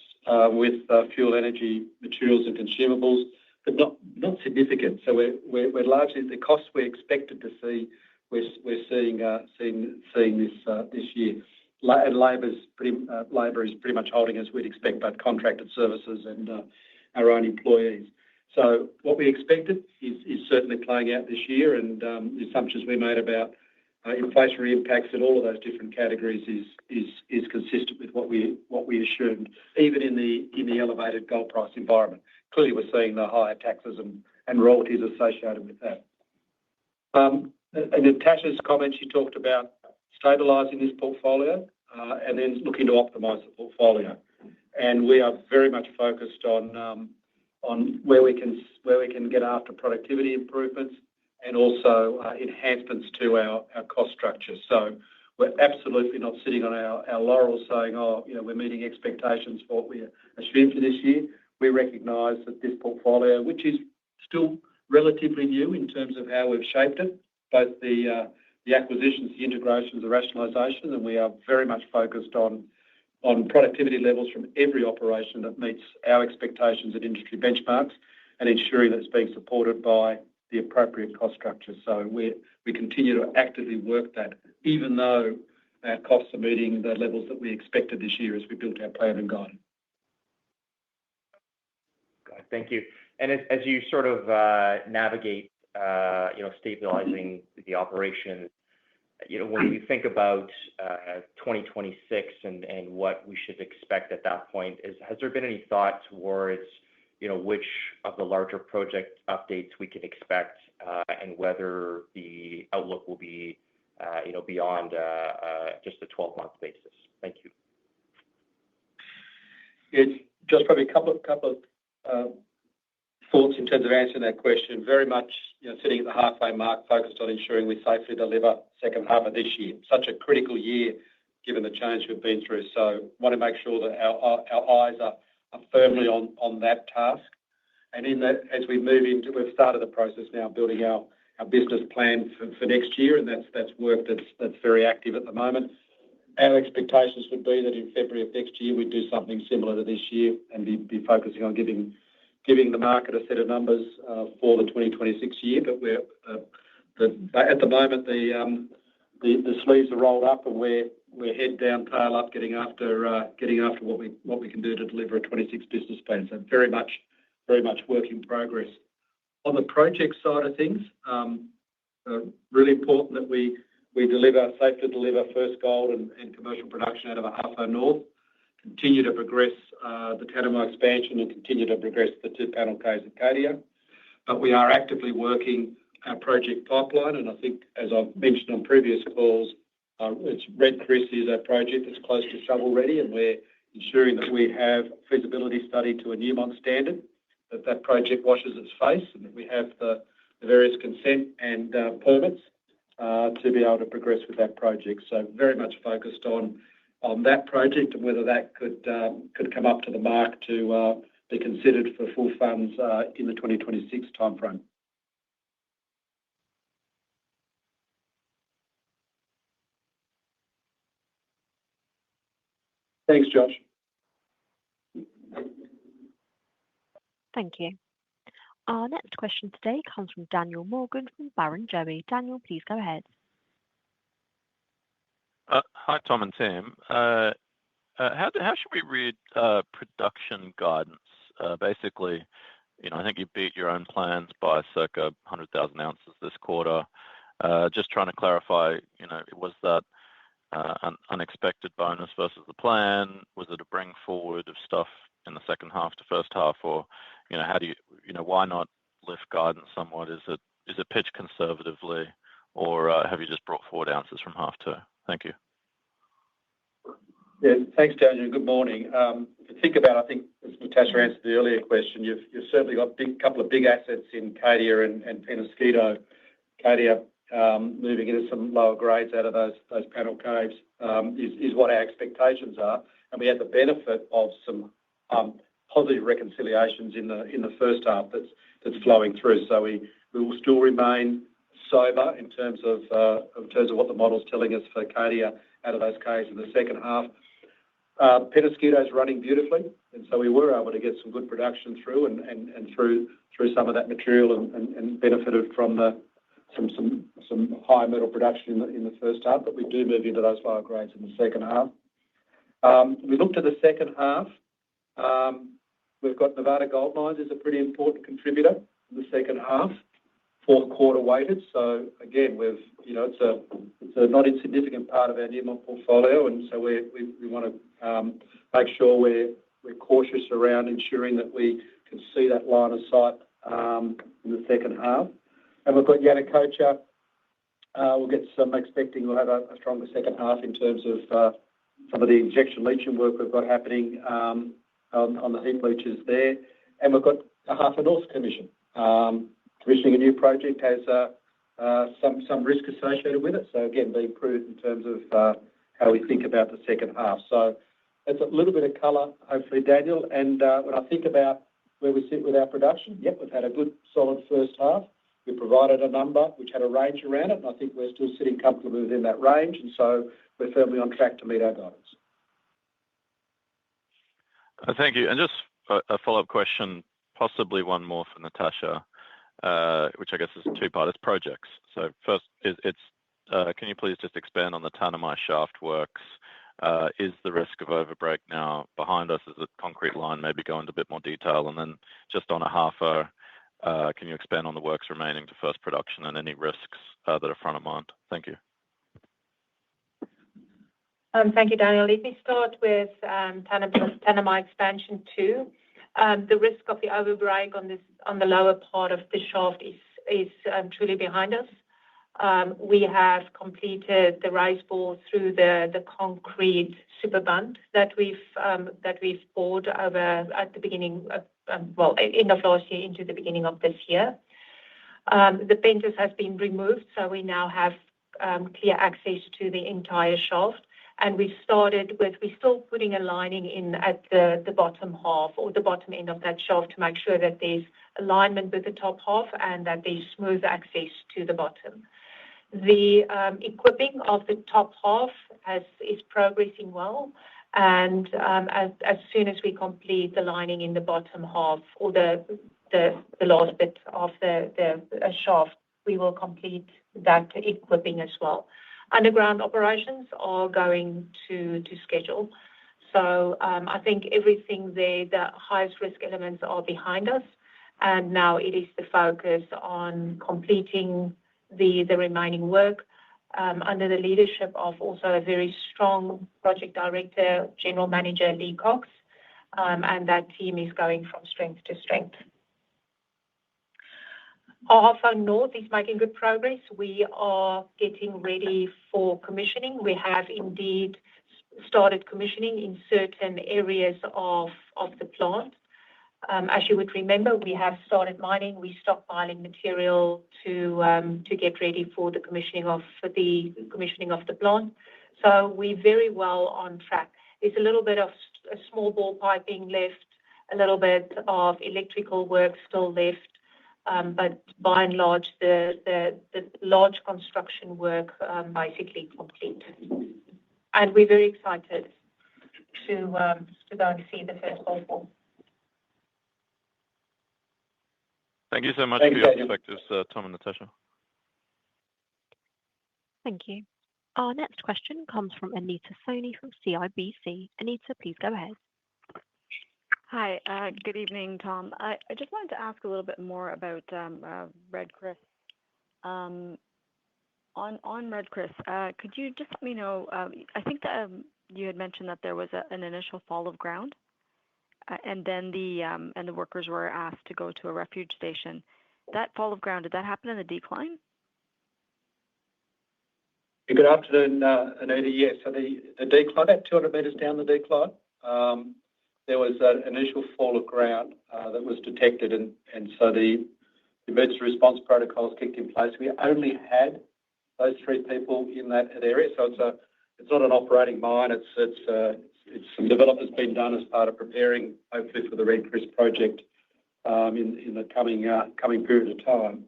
with fuel, energy, materials and consumables, but not significant. So we're largely the costs we expected to see. We're seeing this year. And labour is pretty much holding as we'd expect, both contracted services and our own employees. So what we expected is certainly playing out this year, and the assumptions we made about inflationary impacts in all of those different categories is consistent with what we assumed, even in the elevated gold price environment. Clearly, we're seeing the higher taxes and royalties associated with that. And in Tasha's comments, she talked about stabilising this portfolio and then looking to optimise the portfolio. And we are very much focused on where we can get after productivity improvements and also enhancements to our cost structure. So we're absolutely not sitting on our laurels saying, we're meeting expectations for what we assumed for this year. We recognise that this portfolio, which is still relatively new in terms of how we've shaped it, both the acquisitions, the integrations, the rationalisation, and we are very much focused on productivity levels from every operation that meets our expectations and industry benchmarks and ensuring that it's being supported by the appropriate cost structure. So we continue to actively work that, even though our costs are meeting the levels that we expected this year as we built our plan and guidance. Thank you. And as you sort of navigate, stabilizing the operation, when you think about 2026 and what we should expect at that point, has there been any thought towards, which of the larger project updates we can expect and whether the outlook will be, beyond just a 12-month basis? Thank you. It's just probably a couple of thoughts in terms of answering that question. Very much, sitting at the halfway mark, focused on ensuring we safely deliver second half of this year. Such a critical year, given the change we've been through. So, want to make sure that our eyes are firmly on that task. And in that, as we move into, we've started the process now, building our business plan for next year, and that's work that's very active at the moment. Our expectations would be that in February of next year, we'd do something similar to this year and be focusing on giving the market a set of numbers for the 2026 year. But we're at the moment the sleeves are rolled up and we're head down, tail up, getting after what we can do to deliver a 26 business plan. So very much work in progress. On the project side of things, really important that we safely deliver first gold and commercial production out of Ahafo North, continue to progress the Tanami expansion and continue to progress the two panel caves at Cadia. But we are actively working our project pipeline, and I think, as I've mentioned on previous calls, Red Chris is a project that's close to shovel ready, and we're ensuring that we have a feasibility study to a Newmont standard, that project washes its face, and that we have the various consent and permits to be able to progress with that project. So very much focused on that project and whether that could come up to the mark to be considered for full funds in the 2026 timeframe. Thanks, Josh. Thank you. Our next question today comes from Daniel Morgan from Barrenjoey. Daniel, please go ahead. Hi, Tom and Tim. How should we read production guidance? Basically, I think you beat your own plans by circa 100,000 ounces this quarter. Just trying to clarify, was that an unexpected bonus versus the plan? Was it a bring forward of stuff in the second half to first half, or how do you, why not lift guidance somewhat? Is it pitched conservatively, or have you just brought forward ounces from half two? Thank you. Yeah, thanks, Daniel. Good morning. If you think about, I think, as Natasha answered the earlier question, you've certainly got a couple of big assets in Cadia and Penasquito. Cadia moving into some lower grades out of those panel caves is what our expectations are. And we had the benefit of some positive reconciliations in the first half that's flowing through. So we will still remain sober in terms of what the model's telling us for Cadia out of those caves in the second half. Penasquito's running beautifully, and so we were able to get some good production through and through some of that material and benefited from some high metal production in the first half, but we do move into those lower grades in the second half. We looked at the second half. We've got Nevada Gold Mines as a pretty important contributor in the second half, fourth quarter weighted. So again, it's a not insignificant part of our Newmont portfolio, and so we want to make sure we're cautious around ensuring that we can see that line of sight in the second half. And we've got Yanacocha. We'll have a stronger second half in terms of some of the injection leaching work we've got happening on the heap leaches there. And we've got Ahafo North commission. Commissioning a new project has some risk associated with it. So again, being prudent in terms of how we think about the second half. So that's a little bit of colour, hopefully, Daniel. And when I think about where we sit with our production, yep, we've had a good, solid first half. We provided a number which had a range around it, and I think we're still sitting comfortably within that range, and so we're firmly on track to meet our guidance. Thank you. And just a follow-up question, possibly one more for Natascha, which I guess is two-part. It's projects. So first, can you please just expand on the Tanami shaft works? Is the risk of overbreak now behind us? Is it concrete line? Maybe go into a bit more detail. And then just on Ahafo, can you expand on the works remaining to first production and any risks that are front of mind? Thank you. Thank you, Daniel. Let me start with Tanami Expansion 2. The risk of the overbreak on the lower part of the shaft is truly behind us. We have completed the raise bore through the concrete super bund that we've poured over at the beginning of end of last year into the beginning of this year. The penters has been removed, so we now have clear access to the entire shaft. And we're still putting a lining in at the bottom half or the bottom end of that shaft to make sure that there's alignment with the top half and that there's smooth access to the bottom. The equipping of the top half is progressing well, and as soon as we complete the lining in the bottom half or the last bit of the shaft, we will complete that equipping as well. Underground operations are going to schedule. So I think everything there, the highest risk elements are behind us, and now it is the focus on completing the remaining work under the leadership of also a very strong project director, General Manager Lee Cox, and that team is going from strength to strength. Ahafo North is making good progress. We are getting ready for commissioning. We have indeed started commissioning in certain areas of the plant. As you would remember, we have started mining. We stockpiling material to get ready for the commissioning of the plant. So we're very well on track. There's a little bit of a small bore piping left, a little bit of electrical work still left. But by and large, the large construction work basically complete. And we're very excited to go and see the first gold. Thank you so much for your perspectives, Tom and Natascha. Thank you. Our next question comes from Anita Soni from CIBC. Anita, please go ahead. Hi, good evening, Tom. I just wanted to ask a little bit more about Red Chris. On Red Chris, could you just let me know? I think that you had mentioned that there was an initial fall of ground, and then the workers were asked to go to a refuge station. That fall of ground, did that happen in the decline? Good afternoon, Anita. Yes, so the decline, about 200 metres down the decline, there was an initial fall of ground that was detected, and so the emergency response protocols kicked in place. We only had those three people in that area. So it's not an operating mine. It's some development that's been done as part of preparing, hopefully, for the Red Chris project in the coming period of time.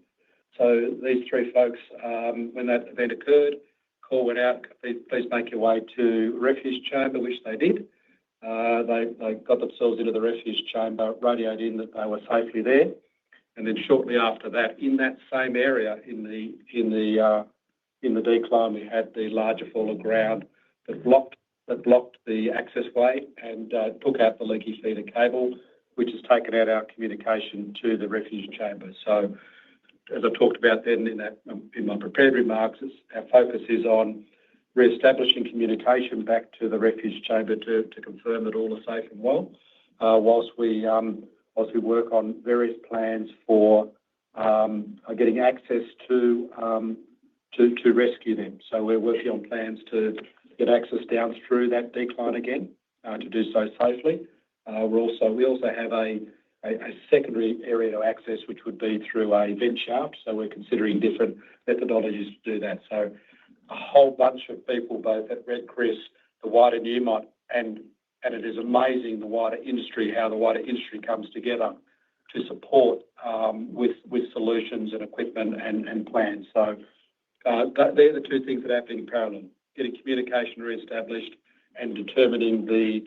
So these three folks, when that event occurred, call went out, please make your way to refuge chamber, which they did. They got themselves into the refuge chamber, radioed in that they were safely there, and then shortly after that, in that same area, in the decline, we had the larger fall of ground that blocked the access way and took out the leaky feeder cable, which has taken out our communication to the refuge chamber. So, as I talked about then in my prepared remarks, our focus is on re-establishing communication back to the refuge chamber to confirm that all are safe and well, whilst we work on various plans for getting access to rescue them. So we're working on plans to get access down through that decline again to do so safely. We also have a secondary area to access, which would be through a vent shaft. So we're considering different methodologies to do that. So a whole bunch of people, both at Red Chris, the wider Newmont, and it is amazing how the wider industry comes together to support with solutions and equipment and plans. So they're the two things that are happening in parallel: getting communication re-established and determining the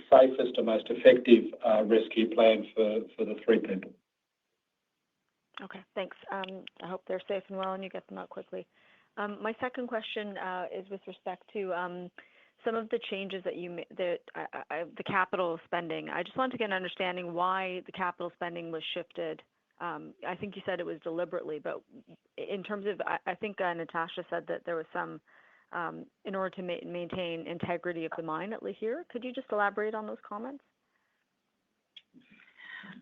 safest and most effective rescue plan for the three people. Okay, thanks. I hope they're safe and well and you get them out quickly. My second question is with respect to some of the changes that the capital spending. I just wanted to get an understanding why the capital spending was shifted. I think you said it was deliberately, but in terms of, I think Natasha said that there was some, in order to maintain integrity of the mine at Lihir. Could you just elaborate on those comments?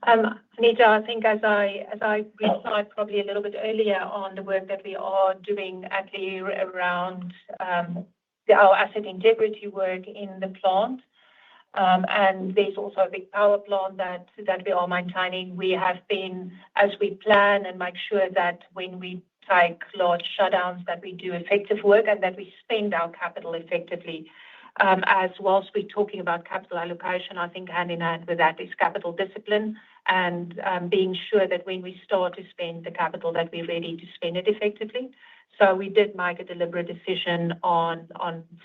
Anita, I think as I replied probably a little bit earlier on the work that we are doing at Lihir around our asset integrity work in the plant, and there's also a big power plant that we are maintaining. We have been, as we plan and make sure that when we take large shutdowns that we do effective work and that we spend our capital effectively. As whilst we're talking about capital allocation, I think hand in hand with that is capital discipline and being sure that when we start to spend the capital that we're ready to spend it effectively. So we did make a deliberate decision on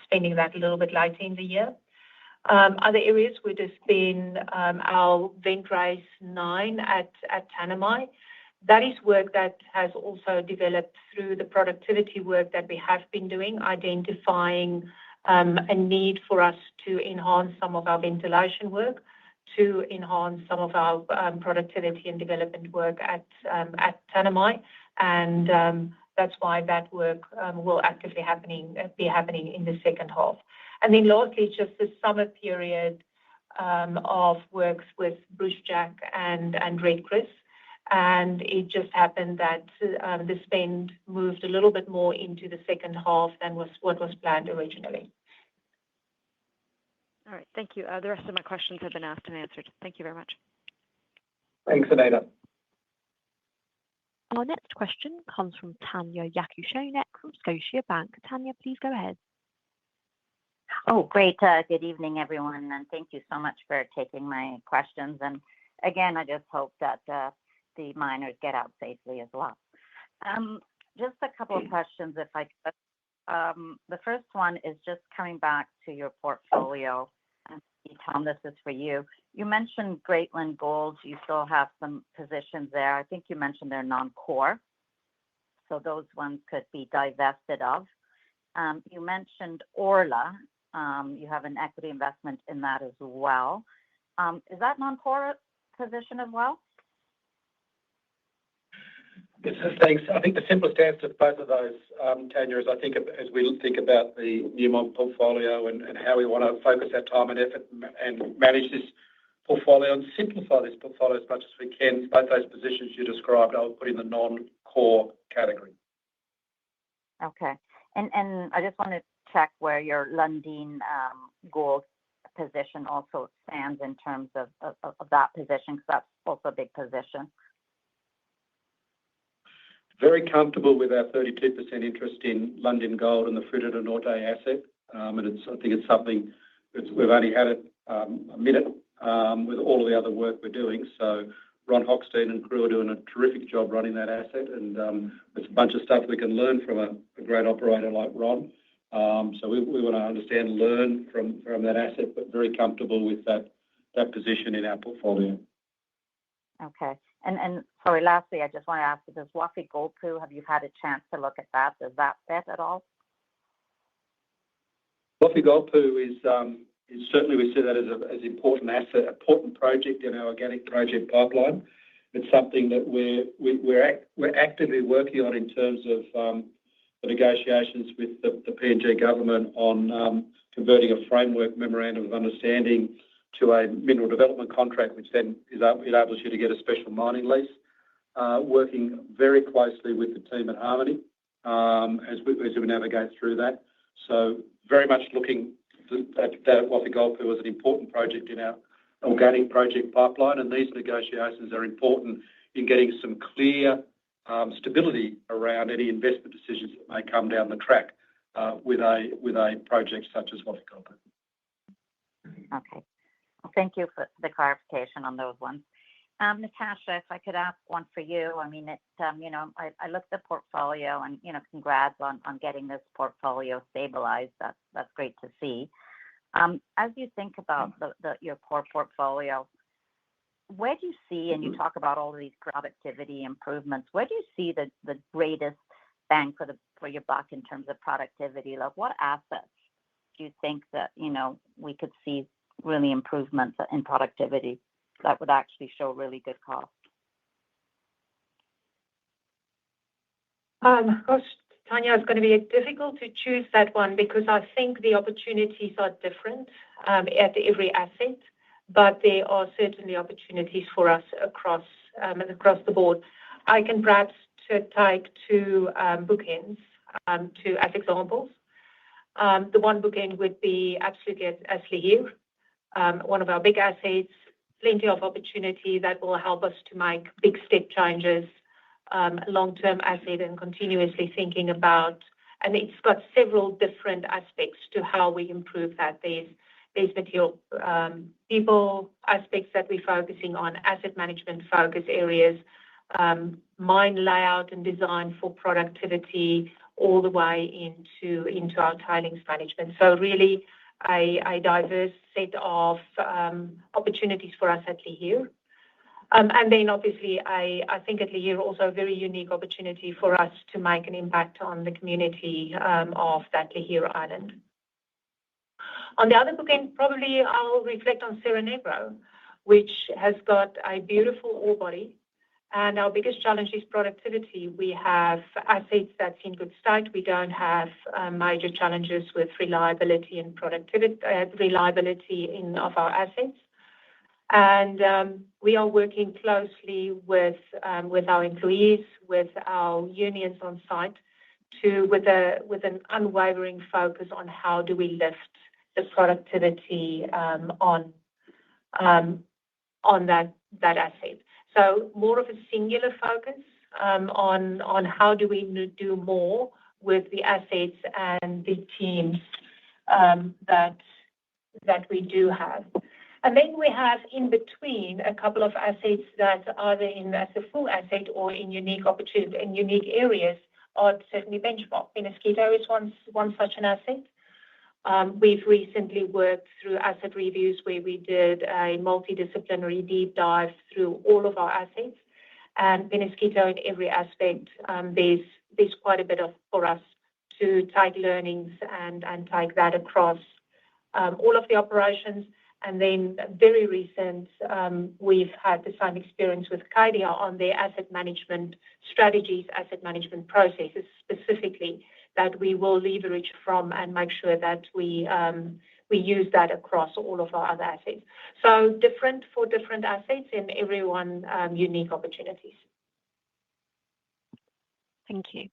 spending that a little bit later in the year. Other areas would have been our vent raise 9 at Tanami. That is work that has also developed through the productivity work that we have been doing, identifying a need for us to enhance some of our ventilation work, to enhance some of our productivity and development work at Tanami. And that's why that work will actively be happening in the second half. And then lastly, just the summer period of works with Brucejack and Red Chris. And it just happened that the spend moved a little bit more into the second half than what was planned originally. All right, thank you. The rest of my questions have been asked and answered. Thank you very much. Thanks, Anita. Our next question comes from Tanya Jakusconek from Scotiabank. Tanya, please go ahead. Oh, great. Good evening, everyone, and thank you so much for taking my questions. And again, I just hope that the miners get out safely as well. Just a couple of questions, if I could. The first one is just coming back to your portfolio. And Tom, this is for you. You mentioned Greatland Gold. You still have some positions there. I think you mentioned they're non-core, so those ones could be divested of. You mentioned Orla. You have an equity investment in that as well. Is that non-core position as well? Yes, thanks. I think the simplest answer to both of those, Tanya, is I think as we think about the Newmont portfolio and how we want to focus our time and effort and manage this portfolio and simplify this portfolio as much as we can, both those positions you described, I would put in the non-core category. Okay. And I just want to check where your Lundin Gold position also stands in terms of that position, because that's also a big position. Very comfortable with our 32% interest in London Gold and the Fruta del Norte asset. I think it's something we've only had it a minute with all of the other work we're doing. So Ron Hochstein and crew are doing a terrific job running that asset, and there's a bunch of stuff we can learn from a great operator like Ron. So we want to understand and learn from that asset, but very comfortable with that position in our portfolio. Okay. And sorry, lastly, I just want to ask, does Wafi-Golpu, have you had a chance to look at that? Does that fit at all? Wafi-Golpu is certainly, we see that as an important asset, important project in our organic project pipeline. It's something that we're actively working on in terms of the negotiations with the PNG government on converting a framework memorandum of understanding to a mineral development contract, which then enables you to get a special mining lease. Working very closely with the team at Harmony as we navigate through that. So very much looking at Wafi-Golpu as an important project in our organic project pipeline, and these negotiations are important in getting some clear stability around any investment decisions that may come down the track with a project such as Wafi-Golpu. Okay. Well, thank you for the clarification on those ones. Natascha, if I could ask one for you. I mean, I looked at the portfolio and, congrats on getting this portfolio stabilized. That's great to see. As you think about your core portfolio, where do you see, and you talk about all of these productivity improvements, where do you see the greatest bang for your buck in terms of productivity? Like, what assets do you think that, we could see really improvements in productivity that would actually show really good cost? Gosh, Tanya, it's going to be difficult to choose that one because I think the opportunities are different at every asset, but there are certainly opportunities for us across the board. I can perhaps take two bookends, two as examples. The one bookend would be absolutely at Lihir, one of our big assets, plenty of opportunity that will help us to make big step changes, long-term asset, and continuously thinking about, and it's got several different aspects to how we improve that. There's material people aspects that we're focusing on, asset management focus areas, mine layout and design for productivity, all the way into our tailings management. So really a diverse set of opportunities for us at Lihir. And then obviously, I think at Lihir also a very unique opportunity for us to make an impact on the community of that Lihir island. On the other bookend, probably I'll reflect on Cerro Negro, which has got a beautiful ore body. And our biggest challenge is productivity. We have assets that's in good state. We don't have major challenges with reliability and productivity, of our assets. And we are working closely with our employees, with our unions on site, with an unwavering focus on how do we lift the productivity on that asset. So more of a singular focus on how do we do more with the assets and the teams that we do have. And then we have in between a couple of assets that are either in as a full asset or in unique opportunity in unique areas are certainly benchmark. Peñasquito is one such an asset. We've recently worked through asset reviews where we did a multidisciplinary deep dive through all of our assets. And Peñasquito, in every aspect, there's quite a bit for us to take learnings and take that across all of the operations. And then very recent, we've had the same experience with Cadia on their asset management strategies, asset management processes specifically, that we will leverage from and make sure that we use that across all of our other assets. So different for different assets and everyone unique opportunities. Thank you.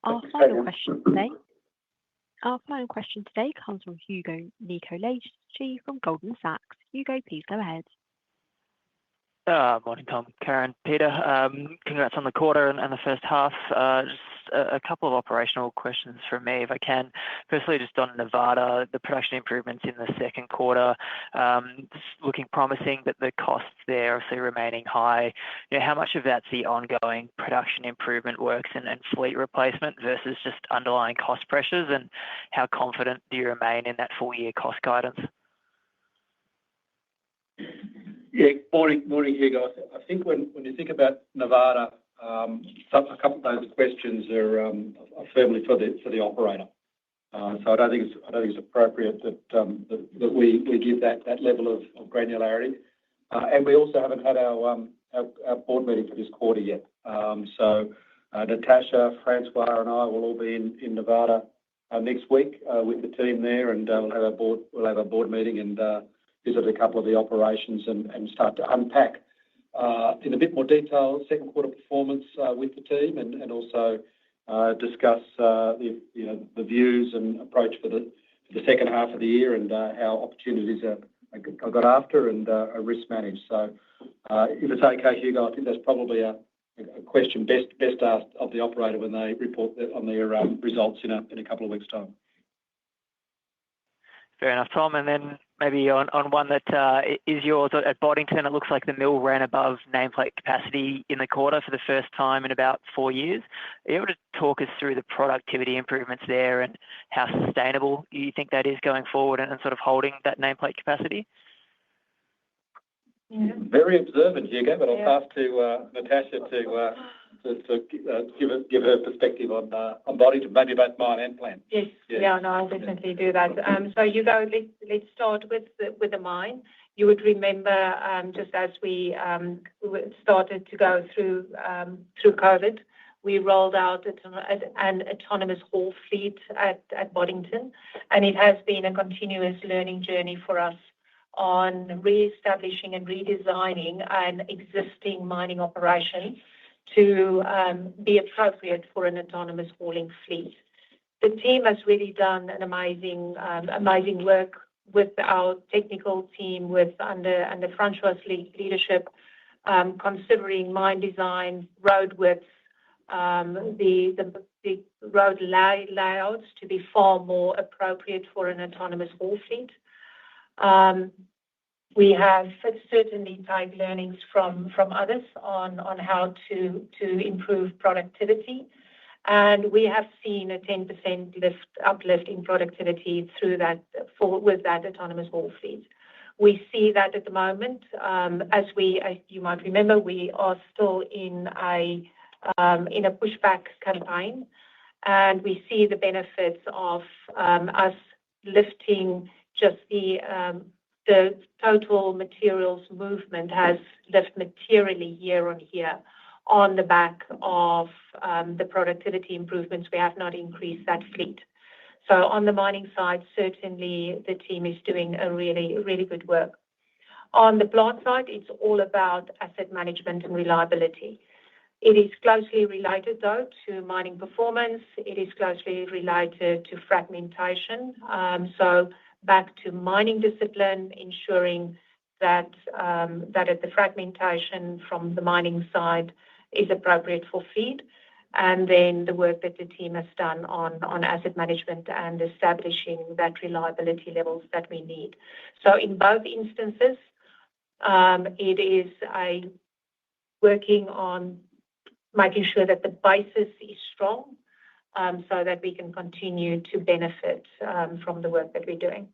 Our final question today comes from Hugo Nicolaci from Goldman Sachs. Hugo, please go ahead. Morning, Tom, Karen, Peter. Congrats on the quarter and the first half. Just a couple of operational questions from me, if I can. Firstly, just on Nevada, the production improvements in the second quarter, looking promising, but the costs there obviously remaining high. How much of that's the ongoing production improvement works and fleet replacement versus just underlying cost pressures, and how confident do you remain in that full-year cost guidance? Yeah, morning, Hugo. I think when you think about Nevada, a couple of those questions are firmly for the operator. So I don't think it's appropriate that we give that level of granularity. And we also haven't had our board meeting for this quarter yet. So Natasha, Francois, and I will all be in Nevada next week with the team there, and we'll have a board meeting and visit a couple of the operations and start to unpack in a bit more detail second quarter performance with the team, and also discuss the views and approach for the second half of the year, and how opportunities are got after and are risk managed. So if it's okay, Hugo, I think that's probably a question best asked of the operator when they report on their results in a couple of weeks' time. Fair enough, Tom. And then maybe on one that is yours at Boddington, it looks like the mill ran above nameplate capacity in the quarter for the first time in about 4 years. Are you able to talk us through the productivity improvements there and how sustainable you think that is going forward and sort of holding that nameplate capacity? Very observant, Hugo, but I'll pass to Natasha to give her perspective on Boddington, maybe both mine and plant. Yes. Yeah, no, I'll definitely do that. So Hugo, let's start with the mine. You would remember just as we started to go through COVID, we rolled out an autonomous haul fleet at Boddington, and it has been a continuous learning journey for us on re-establishing and redesigning an existing mining operation to be appropriate for an autonomous hauling fleet. The team has really done an amazing work with our technical team, under Francois' leadership, considering mine design, road widths, the road layouts to be far more appropriate for an autonomous haul fleet. We have certainly taken learnings from others on how to improve productivity, and we have seen a 10% uplift in productivity through that with that autonomous haul fleet. We see that at the moment, as you might remember, we are still in a pushback campaign, and we see the benefits of us lifting just the total materials movement has lifted materially year on year on the back of the productivity improvements. We have not increased that fleet. So on the mining side, certainly the team is doing a really, really good work. On the plant side, it's all about asset management and reliability. It is closely related, though, to mining performance. It is closely related to fragmentation. So back to mining discipline, ensuring that the fragmentation from the mining side is appropriate for feed, and then the work that the team has done on asset management and establishing that reliability levels that we need. So in both instances, it is working on making sure that the basis is strong, so that we can continue to benefit from the work that we're doing.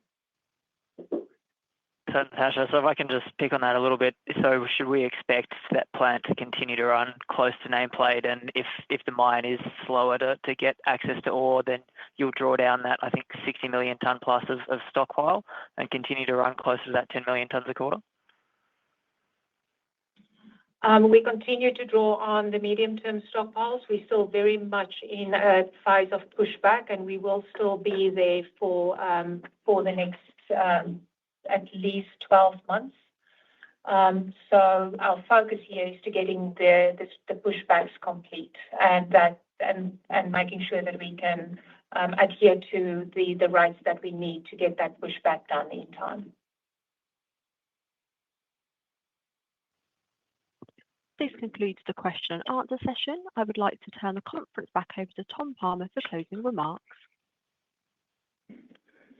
So, Natasha, if I can just pick on that a little bit. So should we expect that plant to continue to run close to nameplate? And if the mine is slower to get access to ore, then you'll draw down that, I think, 60 million tonne plus of stockpile and continue to run closer to that 10 million tonnes a quarter? We continue to draw on the medium-term stockpiles. We're still very much in a phase of pushback, and we will still be there for the next at least 12 months. So our focus here is to getting the pushbacks complete, and making sure that we can adhere to the rates that we need to get that pushback done in time. This concludes the question and answer session. I would like to turn the conference back over to Tom Palmer for closing remarks.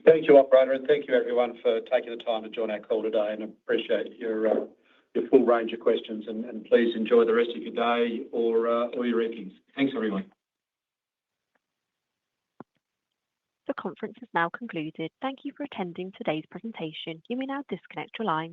Thank you, operator, and thank you everyone for taking the time to join our call today, and appreciate your full range of questions. And please enjoy the rest of your day or your evenings. Thanks, everyone. The conference is now concluded. Thank you for attending today's presentation. You may now disconnect your line.